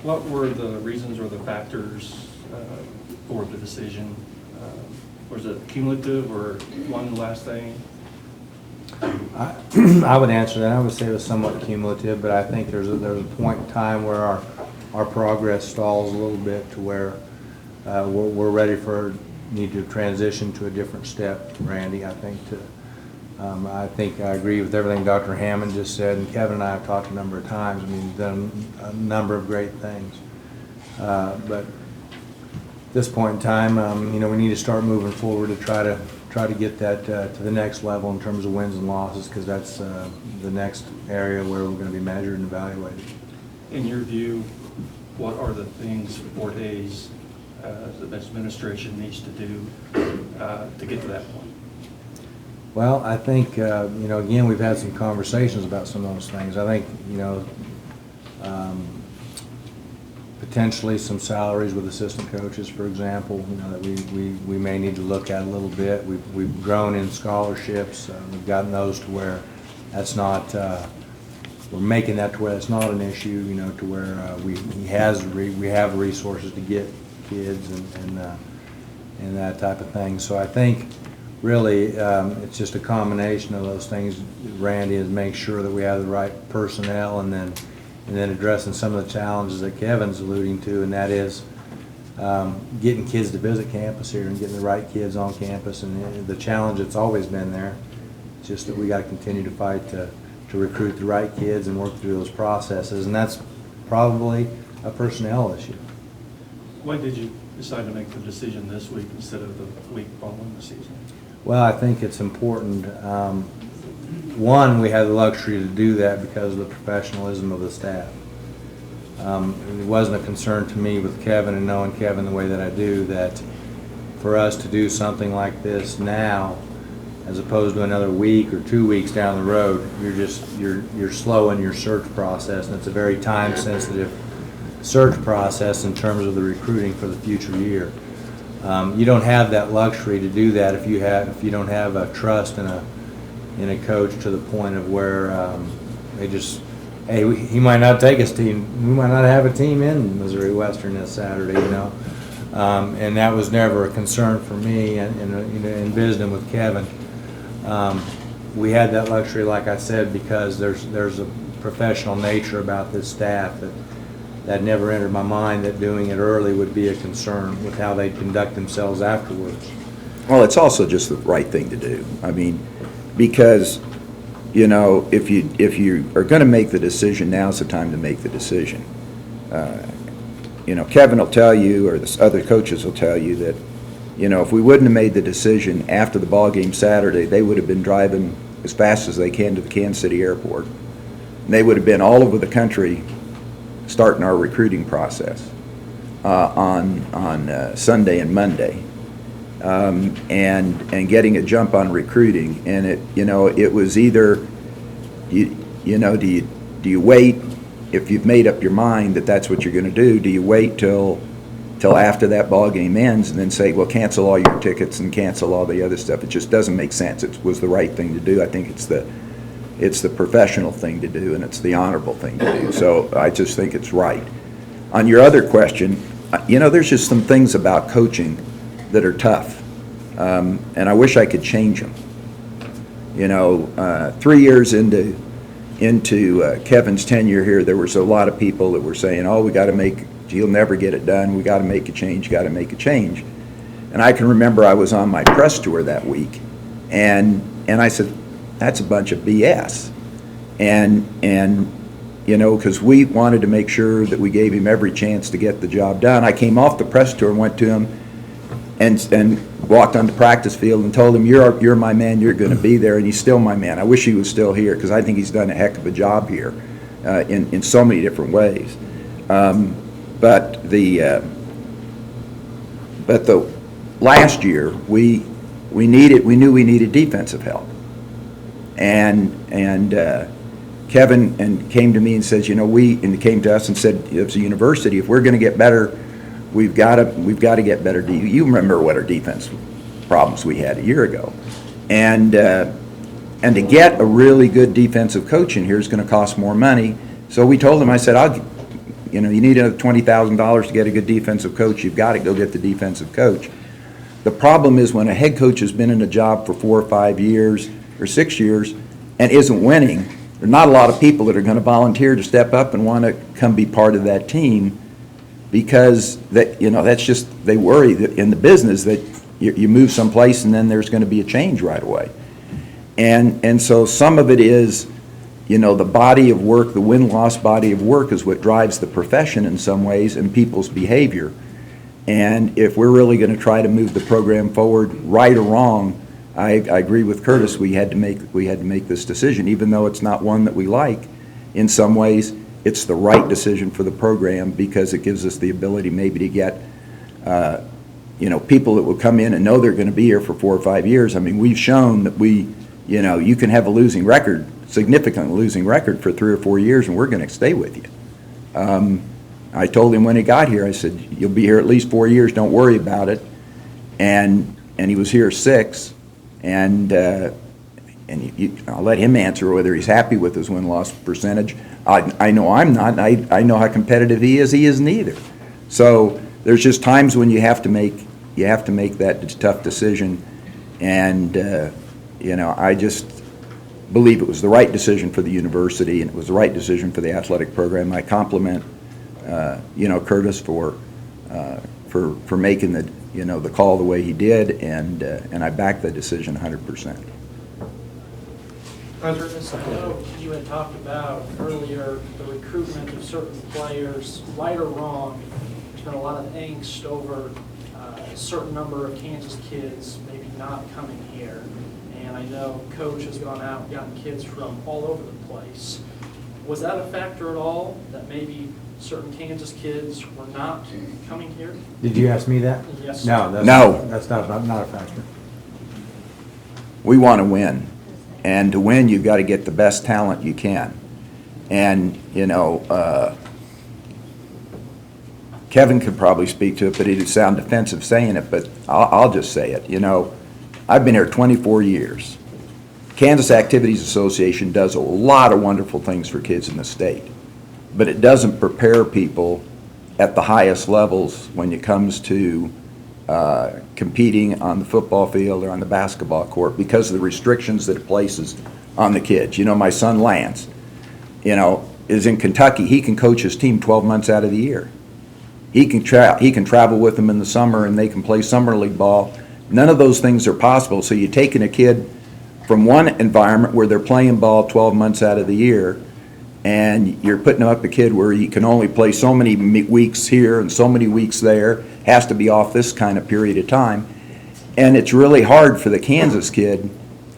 What were the reasons or the factors for the decision? Was it cumulative or one last thing? I would answer that. I would say it was somewhat cumulative, but I think there's a point in time where our progress stalls a little bit to where we're ready need to transition to a different step, Randy. I think I agree with everything Dr. Hammond just said, and Kevin and I have talked a number of times. I mean, he's done a number of great things. But at this point in time, we need to start moving forward to try to get that to the next level in terms of wins and losses, because that's the next area where we're going to be measured and evaluated. In your view, what are the things Fort Hays, the administration needs to do to get to that point? Well, I think, again, we've had some conversations about some of those things. I think, potentially some salaries with assistant coaches, for example, that we may need to look at a little bit. We've grown in scholarships. We've gotten those to where that's not, we're making that to where it's not an issue, to where we have resources to get kids and that type of thing. So I think really it's just a combination of those things, Randy, is make sure that we have the right personnel, and then addressing some of the challenges that Kevin's alluding to, and that is getting kids to visit campus here and getting the right kids on campus. And the challenge that's always been there, it's just that we got to continue to fight to recruit the right kids and work through those processes, and that's probably a personnel issue. Why did you decide to make the decision this week instead of the week following the season? Well, I think it's important. One, we had the luxury to do that because of the professionalism of the staff. It wasn't a concern to me with Kevin, and knowing Kevin the way that I do, that for us to do something like this now, as opposed to another week or 2 weeks down the road, you're slowing your search process, and it's a very time-sensitive search process in terms of the recruiting for the future year. You don't have that luxury to do that if you don't have a trust in a coach to the point of where he might not take his team. We might not have a team in Missouri Western this Saturday, and that was never a concern for me. And in visiting with Kevin, we had that luxury, like I said, because there's a professional nature about this staff that never entered my mind that doing it early would be a concern with how they conduct themselves afterwards. Well, it's also just the right thing to do. I mean, because if you are going to make the decision, now's the time to make the decision. Kevin will tell you, or the other coaches will tell you, that if we wouldn't have made the decision after the ball game Saturday, they would have been driving as fast as they can to the Kansas City airport. And they would have been all over the country starting our recruiting process on Sunday and Monday, and getting a jump on recruiting. And it was either do you wait, if you've made up your mind that that's what you're going to do? Do you wait till after that ball game ends and then say, well, cancel all your tickets and cancel all the other stuff? It just doesn't make sense. It was the right thing to do. I think it's the professional thing to do, and it's the honorable thing to do. So I just think it's right. On your other question, there's just some things about coaching that are tough, and I wish I could change them. 3 years into Kevin's tenure here, there was a lot of people that were saying, oh, you'll never get it done, we got to make a change, And I can remember I was on my press tour that week, and I said, that's a bunch of BS. And because we wanted to make sure that we gave him every chance to get the job done. I came off the press tour and went to him and walked on the practice field and told him, you're my man, you're going to be there, and he's still my man. I wish he was still here, because I think he's done a heck of a job here in so many different ways. But the last year we knew we needed defensive help, and Kevin came to me and says, came to us and said, as a university, if we're going to get better, we've got to get better. You remember what our defense problems we had a year ago, and to get a really good defensive coach in here is going to cost more money. So we told him, I said, you need another $20,000 to get a good defensive coach, you've got to go get the defensive coach. The problem is when a head coach has been in a job for 4 or 5 years or 6 years and isn't winning, there are not a lot of people that are going to volunteer to step up and want to come be part of that team, because that's just, they worry that in the business that you move someplace and then there's going to be a change right away. And so some of it is, the body of work, the win-loss body of work is what drives the profession in some ways and people's behavior. And if we're really going to try to move the program forward, right or wrong, I agree with Curtis, we had to make this decision, even though it's not one that we like. In some ways, it's the right decision for the program because it gives us the ability maybe to get people that will come in and know they're going to be here for 4 or 5 years. I mean, we've shown that you can have a losing record, significant losing record for 3 or 4 years, and we're going to stay with you. I told him when he got here, I said, you'll be here at least 4 years, don't worry about it. And he was here 6, and I'll let him answer whether he's happy with his win-loss percentage. I know I'm not, and I know how competitive he isn't either. So there's just times when you have to make that tough decision, and I just believe it was the right decision for the university, and it was the right decision for the athletic program. I compliment Curtis for making the call the way he did, and I back the decision 100%. President, I know you had talked about earlier the recruitment of certain players, right or wrong. There's been a lot of angst over a certain number of Kansas kids maybe not coming here. And I know Coach has gone out and gotten kids from all over the place. Was that a factor at all, that maybe certain Kansas kids were not coming here? Did you ask me that? Yes. No, that's not a factor. We want to win. And to win, you've got to get the best talent you can. And, Kevin could probably speak to it, but it'd sound defensive saying it, but I'll just say it. I've been here 24 years. Kansas Activities Association does a lot of wonderful things for kids in the state, but it doesn't prepare people at the highest levels when it comes to competing on the football field or on the basketball court because of the restrictions that it places on the kids. My son Lance, is in Kentucky. He can coach his team 12 months out of the year. He can travel with them in the summer, and they can play summer league ball. None of those things are possible. So you're taking a kid from one environment where they're playing ball 12 months out of the year, and you're putting up a kid where he can only play so many weeks here and so many weeks there, has to be off this kind of period of time. And it's really hard for the Kansas kid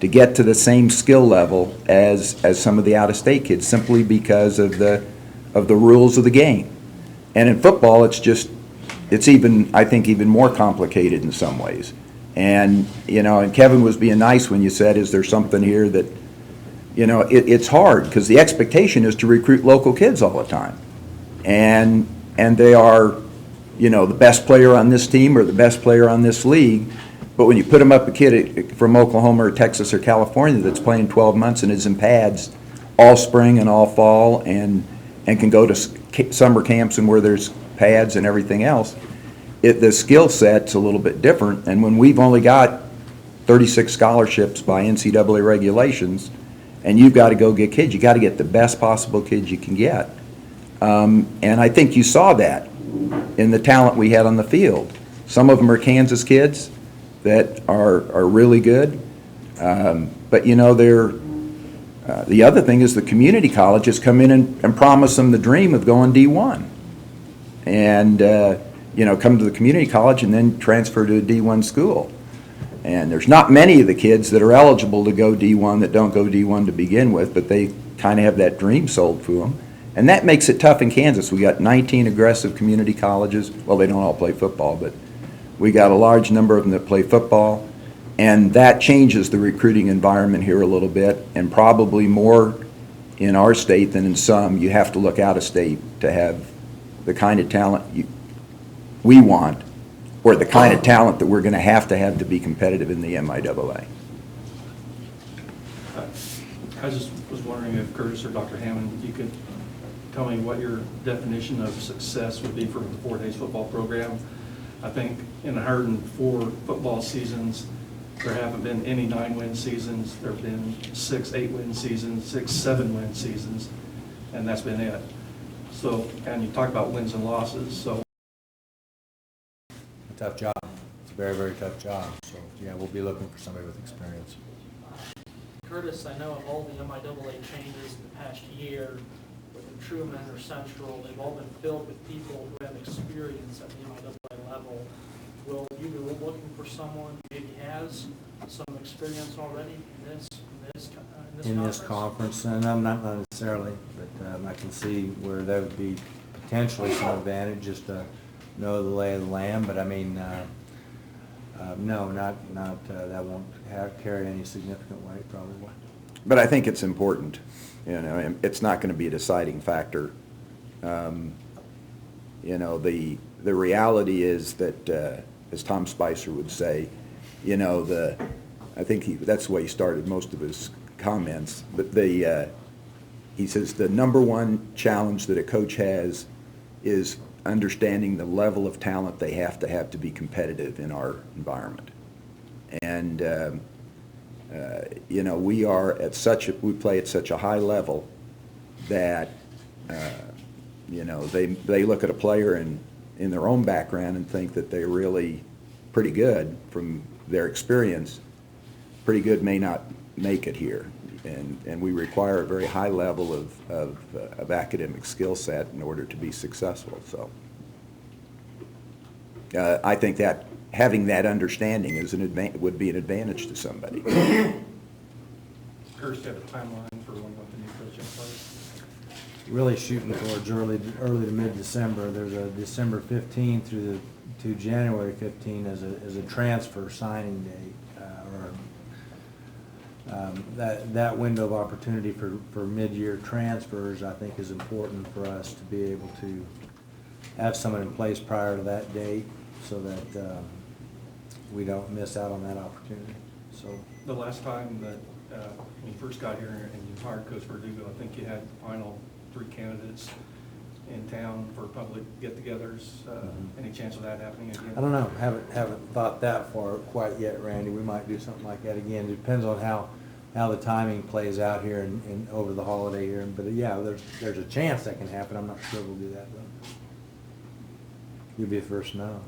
to get to the same skill level as some of the out-of-state kids, simply because of the rules of the game. And in football, it's even, I think, even more complicated in some ways. And, and Kevin was being nice when you said, is there something here that, it's hard because the expectation is to recruit local kids all the time. And they are, the best player on this team or the best player on this league. But when you put them up a kid from Oklahoma or Texas or California that's playing 12 months and is in pads all spring and all fall and can go to summer camps and where there's pads and everything else, the skill set's a little bit different. And when we've only got 36 scholarships by NCAA regulations, and you've got to go get kids, you got to get the best possible kids you can get. And I think you saw that in the talent we had on the field. Some of them are Kansas kids that are really good, but they're the other thing is the community colleges come in and promise them the dream of going D1, and come to the community college and then transfer to a D1 school. And there's not many of the kids that are eligible to go D1 that don't go D1 to begin with, but they kind of have that dream sold to them. And that makes it tough in Kansas. We got 19 aggressive community colleges. Well, they don't all play football, but we got a large number of them that play football. And that changes the recruiting environment here a little bit, and probably more in our state than in some. You have to look out of state to have the kind of talent we want, or the kind of talent that we're going to have to be competitive in the MIAA. I just was wondering if Curtis or Dr. Hammond, you could tell me what your definition of success would be for the Fort Hays football program. I think in 104 football seasons, there haven't been any 9-win seasons. There have been 6 8-win seasons, 6 7-win seasons, and that's been it. So, and you talk about wins and losses, so. A tough job. It's a very, very tough job. So, yeah, we'll be looking for somebody with experience. Curtis, I know of all the MIAA changes in the past year, whether Truman or Central, they've all been filled with people who have experience at the MIAA level. Will you be looking for someone who maybe has some experience already in this conference? And I'm not necessarily, but I can see where there would be potentially some advantage just to know the lay of the land. But I mean, no, not that won't carry any significant weight probably. But I think it's important. You know, and it's not going to be a deciding factor. You know, the reality is that, as Tom Spicer would say, you know, I think that's the way he started most of his comments. But he says the number one challenge that a coach has is understanding the level of talent they have to be competitive in our environment. And you know, we play at such a high level that you know, they look at a player in their own background and think that they're really pretty good from their experience. Pretty good may not make it here, and we require a very high level of academic skill set in order to be successful. So I think that having that understanding would be an advantage to somebody. Curtis, you have a timeline for when the new coach in place? Really shooting towards early to mid-December. There's a December 15 through to January 15 as a transfer signing date, that window of opportunity for mid-year transfers, I think, is important for us to be able to have someone in place prior to that date so that we don't miss out on that opportunity. So The last time that when you first got here and you hired Coach Verdugo, I think you had the final 3 candidates in town for public get-togethers. Any chance of that happening again? I don't know. Haven't thought that far quite yet, Randy. We might do something like that again. It depends on how the timing plays out here and over the holiday here. But yeah, there's a chance that can happen. I'm not sure we'll do that though. You'll be the first to know.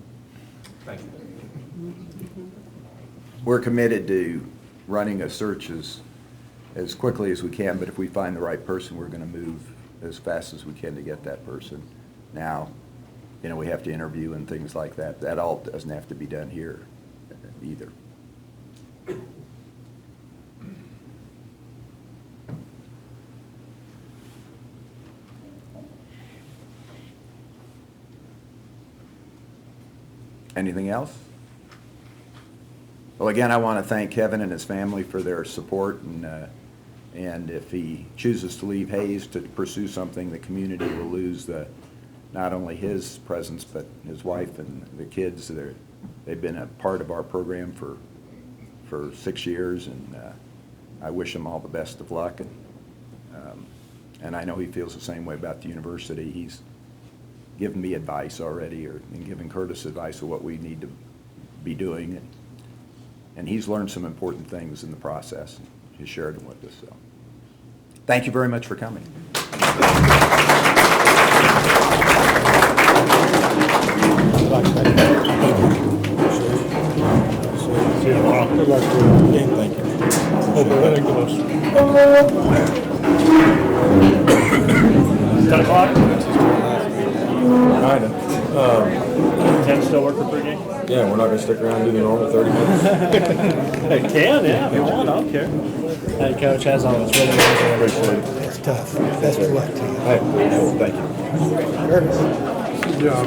Thank you. We're committed to running a search as quickly as we can, but if we find the right person, we're going to move as fast as we can to get that person. Now, you know, we have to interview and things like that. That all doesn't have to be done here either. Anything else? Well, again, I want to thank Kevin and his family for their support, and if he chooses to leave Hays to pursue something, the community will lose not only his presence, but his wife and the kids. They've been a part of our program for 6 years, and I wish him all the best of luck. And I know he feels the same way about the university. He's given me advice already, and given Curtis advice of what we need to be doing. And he's learned some important things in the process. He's shared them with us. So, thank you very much for coming. See you tomorrow. Good luck to the game. Thank you. Hope you're winning the most. 10 o'clock? Kinda. 10 still work for pregame? Yeah, we're not gonna stick around and do the normal 30 minutes. They can, yeah, if you want, I don't care. Hey, Coach, as always, really appreciate it. It's tough. Best of luck to you. Hey, thank you. Good job.